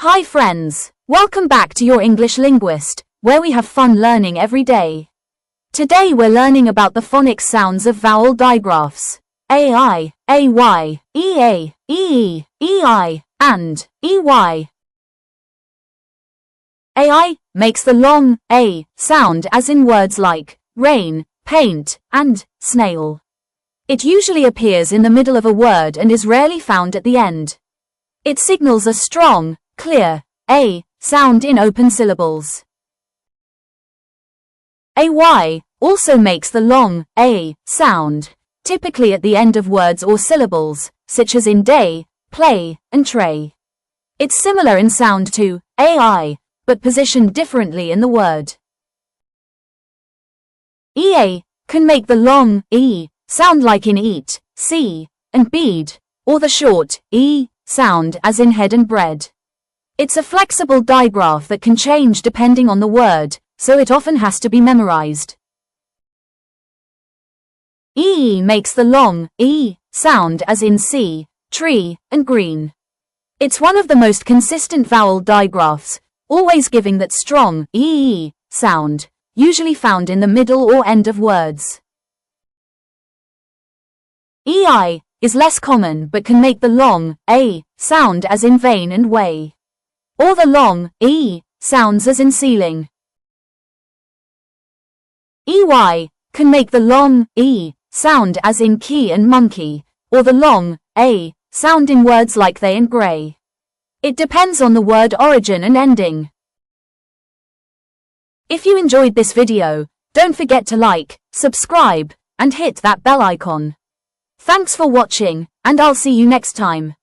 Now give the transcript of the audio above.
Hi friends, welcome back to your English Linguist, where we have fun learning every day. Today we're learning about the phonics sounds of vowel digraphs. AI, AY, EA, EE, EI, and EY. AI makes the long A sound as in words like rain, paint, and snail. It usually appears in the middle of a word and is rarely found at the end. It signals a strong, clear A sound in open syllables. AY also makes the long A sound, typically at the end of words or syllables, such as in day, play, and tray. It's similar in sound to AI, but positioned differently in the word. EA can make the long E sound like in eat, see, and bead, or the short E sound as in head and bread. It's a flexible digraph that can change depending on the word, so it often has to be memorized. EE makes the long E sound as in see, tree, and green. It's one of the most consistent vowel digraphs, always giving that strong EE sound, usually found in the middle or end of words. EI is less common but can make the long A sound as in vein and way, or the long E sounds as in ceiling. EY can make the long E sound as in key and monkey, or the long A sound in words like they and grey. It depends on the word origin and ending. If you enjoyed this video, don't forget to like, subscribe, and hit that bell icon. Thanks for watching, and I'll see you next time.